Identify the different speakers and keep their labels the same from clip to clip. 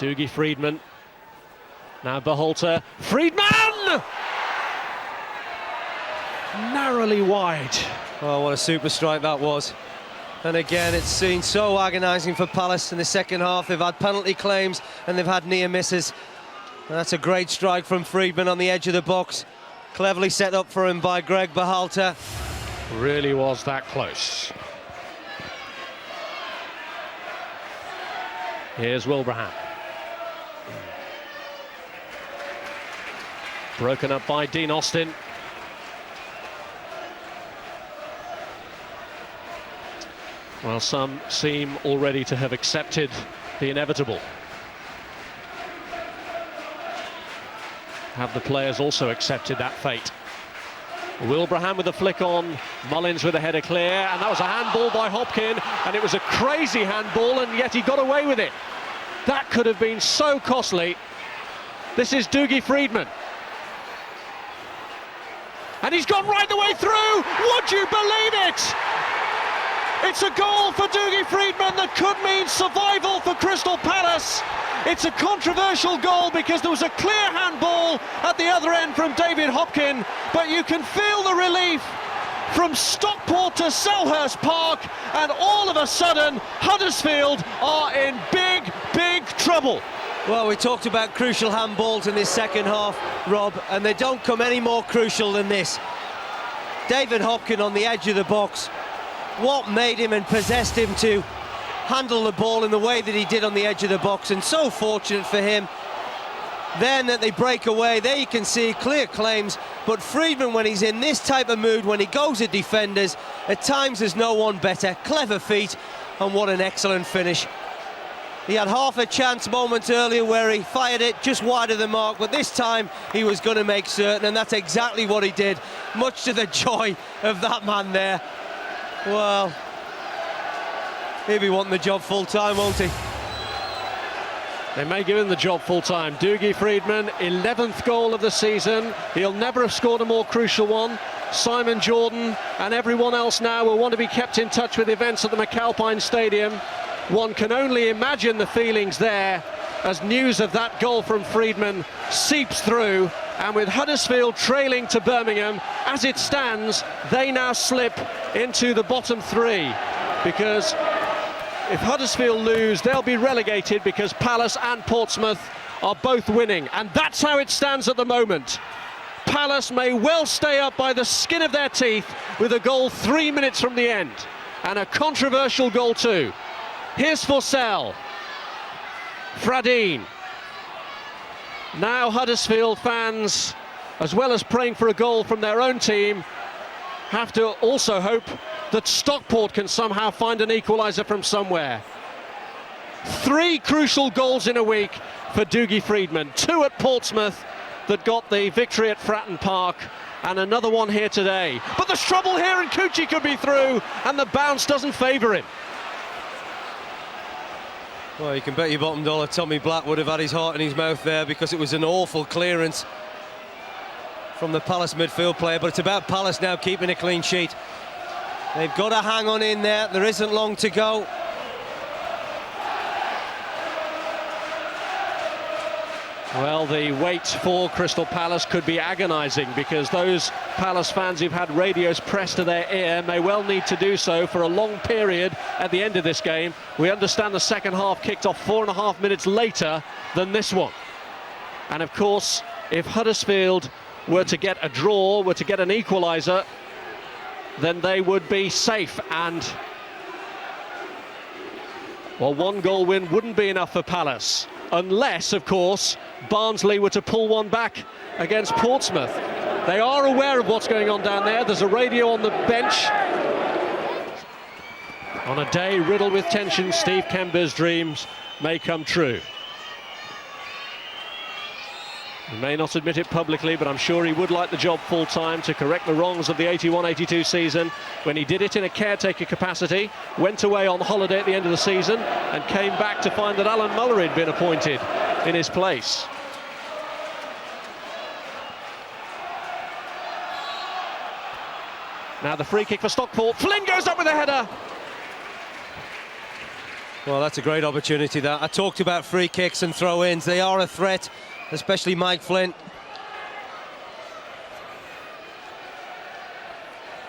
Speaker 1: Dougie Freedman. Now Berhalter. Freedman! Narrowly wide.
Speaker 2: Oh, what a super strike that was. And again, it's been so agonising for Palace in the second half. They've had penalty claims and they've had near misses. And that's a great strike from Freedman on the edge of the box. Cleverly set up for him by Greg Berhalter.
Speaker 1: Really was that close. Here's Wilbraham. Broken up by Dean Austin. Well, some seem already to have accepted the inevitable. Have the players also accepted that fate? Wilbraham with a flick on, Mullins with a header clear, and that was a handball by Hopkin, and it was a crazy handball, and yet he got away with it. That could have been so costly. This is Dougie Freedman. And he's gone right the way through! Would you believe it? It's a goal for Dougie Freedman that could mean survival for Crystal Palace. It's a controversial goal because there was a clear handball at the other end from David Hopkin, but you can feel the relief from Stockport to Selhurst Park, and all of a sudden Huddersfield are in big, big trouble.
Speaker 2: Well, we talked about crucial handballs in this second half, Rob, and they don't come any more crucial than this. David Hopkin on the edge of the box. What made him and possessed him to handle the ball in the way that he did on the edge of the box, and so fortunate for him then that they break away. There you can see clear claims, but Freedman, when he's in this type of mood, when he goes at defenders, at times there's no one better. Clever feet, and what an excellent finish. He had half a chance moments earlier where he fired it just wide of the mark, but this time he was going to make certain, and that's exactly what he did, much to the joy of that man there. Well, he'll be wanting the job full-time, won't he?
Speaker 1: They may give him the job full-time. Dougie Freedman, 11th goal of the season. He'll never have scored a more crucial one. Simon Jordan and everyone else now will want to be kept in touch with events at the McAlpine Stadium. One can only imagine the feelings there as news of that goal from Freedman seeps through, and with Huddersfield trailing to Birmingham, as it stands, they now slip into the bottom three, because if Huddersfield lose, they'll be relegated because Palace and Portsmouth are both winning, and that's how it stands at the moment. Palace may well stay up by the skin of their teeth with a goal 3 minutes from the end, and a controversial goal too. Here's Forsell. Fradine. Now Huddersfield fans, as well as praying for a goal from their own team, have to also hope that Stockport can somehow find an equaliser from somewhere. 3 crucial goals in a week for Dougie Freedman. 2 at Portsmouth that got the victory at Fratton Park, and another one here today. But there's trouble here, and Cucci could be through, and the bounce doesn't favour him.
Speaker 2: Well, you can bet your bottom dollar Tommy Black would have had his heart in his mouth there, because it was an awful clearance from the Palace midfield player. But it's about Palace now keeping a clean sheet. They've got to hang on in there. There isn't long to go.
Speaker 1: Well, the wait for Crystal Palace could be agonising, because those Palace fans who've had radios pressed to their ear may well need to do so for a long period at the end of this game. We understand the second half kicked off 4.5 minutes later than this one. And of course, if Huddersfield were to get a draw, were to get an equaliser, then they would be safe, and well, 1 goal win wouldn't be enough for Palace, unless, of course, Barnsley were to pull one back against Portsmouth. They are aware of what's going on down there. There's a radio on the bench. On a day riddled with tension, Steve Kember's dreams may come true. He may not admit it publicly, but I'm sure he would like the job full-time to correct the wrongs of the 81-82 season, when he did it in a caretaker capacity, went away on holiday at the end of the season, and came back to find that Alan Mullery had been appointed in his place. Now the free kick for Stockport. Flynn goes up with a header.
Speaker 2: Well, that's a great opportunity, that. I talked about free kicks and throw-ins. They are a threat, especially Mike Flint.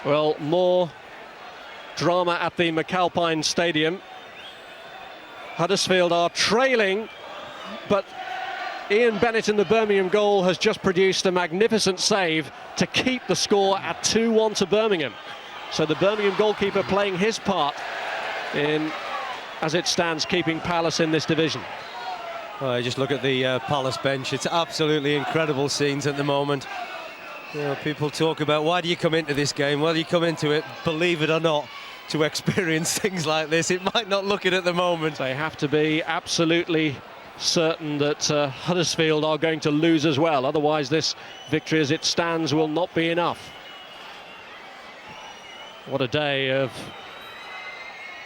Speaker 1: Well, more drama at the McAlpine Stadium. Huddersfield are trailing, but Ian Bennett in the Birmingham goal has just produced a magnificent save to keep the score at 2-1 to Birmingham. So the Birmingham goalkeeper playing his part in, as it stands, keeping Palace in this division.
Speaker 2: Just look at the Palace bench. It's absolutely incredible scenes at the moment. You know, people talk about, why do you come into this game? Well, you come into it, believe it or not, to experience things like this. It might not look it at the moment.
Speaker 1: They have to be absolutely certain that Huddersfield are going to lose as well. Otherwise, this victory as it stands will not be enough. What a day of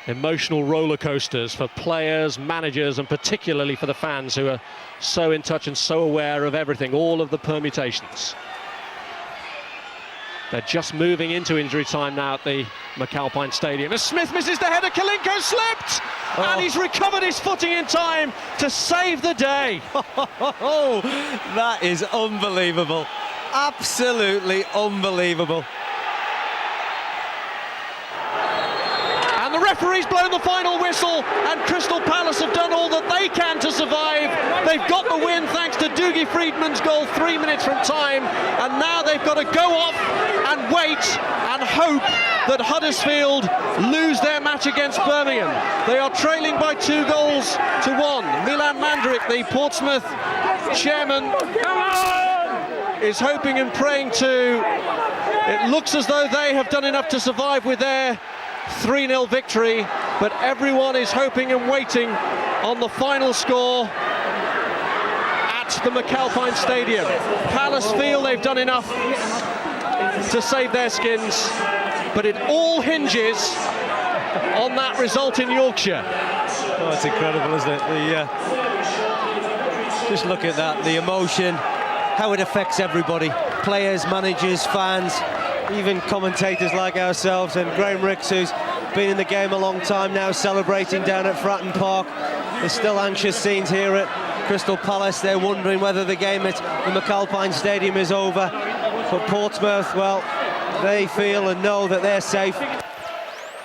Speaker 1: emotional roller coasters for players, managers, and particularly for the fans who are so in touch and so aware of everything, all of the permutations. They're just moving into injury time now at the McAlpine Stadium. As Smith misses the header, Kalinko slipped! And he's recovered his footing in time to save the day.
Speaker 2: That is unbelievable. Absolutely unbelievable.
Speaker 1: And the referee's blown the final whistle, and Crystal Palace have done all that they can to survive. They've got the win thanks to Dougie Freedman's goal 3 minutes from time, and now they've got to go off and wait and hope that Huddersfield lose their match against Birmingham. They are trailing by 2-1. Milan Mandaric, the Portsmouth chairman, is hoping and praying to. It looks as though they have done enough to survive with their 3-0 victory, but everyone is hoping and waiting on the final score at the McAlpine Stadium. Palace feel they've done enough to save their skins, but it all hinges on that result in Yorkshire.
Speaker 2: Oh, it's incredible, isn't it? Just look at that, the emotion, how it affects everybody. Players, managers, fans, even commentators like ourselves, and Graham Ricks, who's been in the game a long time now, celebrating down at Fratton Park. There's still anxious scenes here at Crystal Palace. They're wondering whether the game at the McAlpine Stadium is over. But Portsmouth, well, they feel and know that they're safe.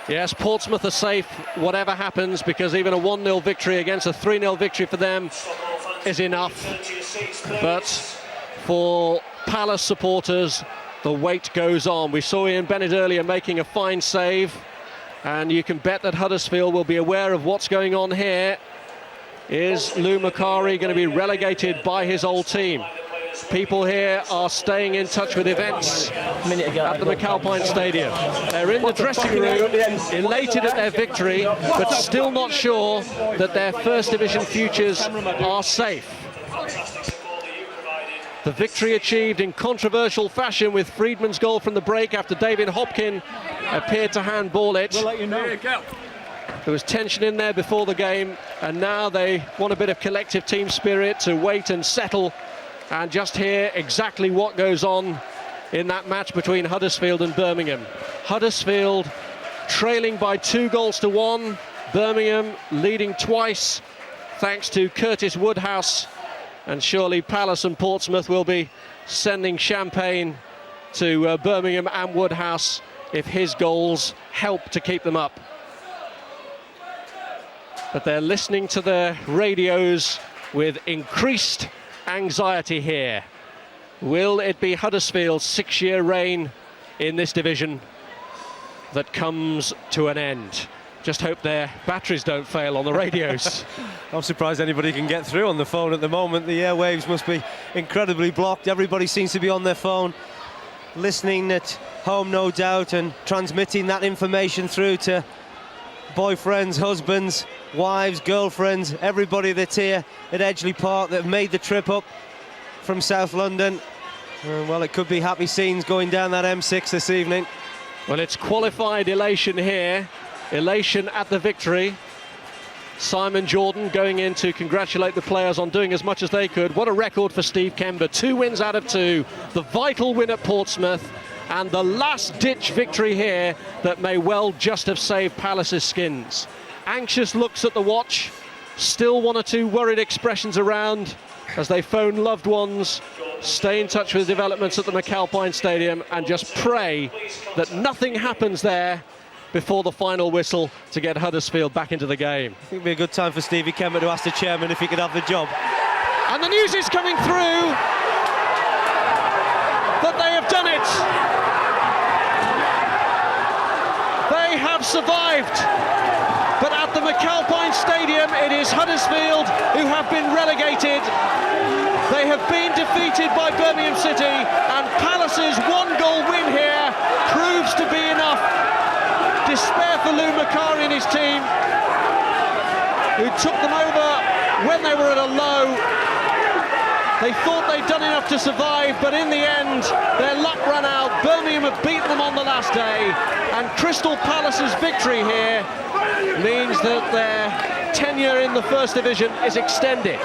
Speaker 1: Yes, Portsmouth are safe whatever happens, because even a 1-0 victory against a 3-0 victory for them is enough. But for Palace supporters, the wait goes on. We saw Ian Bennett earlier making a fine save, and you can bet that Huddersfield will be aware of what's going on here. Is Lou Macari going to be relegated by his old team? People here are staying in touch with events at the McAlpine Stadium. They're in the dressing room, elated at their victory, but still not sure that their First Division futures are safe. The victory achieved in controversial fashion with Freedman's goal from the break after David Hopkin appeared to handball it.
Speaker 3: We'll let you know.
Speaker 1: There was tension in there before the game, and now they want a bit of collective team spirit to wait and settle and just hear exactly what goes on in that match between Huddersfield and Birmingham. Huddersfield trailing by 2-1, Birmingham leading twice thanks to Curtis Woodhouse. And surely Palace and Portsmouth will be sending champagne to Birmingham and Woodhouse if his goals help to keep them up. But they're listening to their radios with increased anxiety here. Will it be Huddersfield's 6-year reign in this division that comes to an end? Just hope their batteries don't fail on the radios.
Speaker 2: I'm surprised anybody can get through on the phone at the moment. The airwaves must be incredibly blocked. Everybody seems to be on their phone, listening at home, no doubt, and transmitting that information through to boyfriends, husbands, wives, girlfriends, everybody that's here at Edgeley Park that have made the trip up from South London. Well, it could be happy scenes going down that M6 this evening.
Speaker 1: Well, it's qualified elation here. Elation at the victory. Simon Jordan going in to congratulate the players on doing as much as they could. What a record for Steve Kember. 2 wins out of 2. The vital win at Portsmouth, and the last-ditch victory here that may well just have saved Palace's skins. Anxious looks at the watch, still one or two worried expressions around as they phone loved ones, stay in touch with developments at the McAlpine Stadium, and just pray that nothing happens there before the final whistle to get Huddersfield back into the game.
Speaker 2: I think it'd be a good time for Stevie Kemmer to ask the chairman if he could have the job.
Speaker 1: And the news is coming through that they have done it. They have survived. But at the McAlpine Stadium, it is Huddersfield who have been relegated. They have been defeated by Birmingham City, and Palace's one-goal win here proves to be enough. Despair for Lou Macari and his team, who took them over when they were at a low. They thought they'd done enough to survive, but in the end, their luck ran out. Birmingham have beaten them on the last day, and Crystal Palace's victory here means that their tenure in the First Division is extended.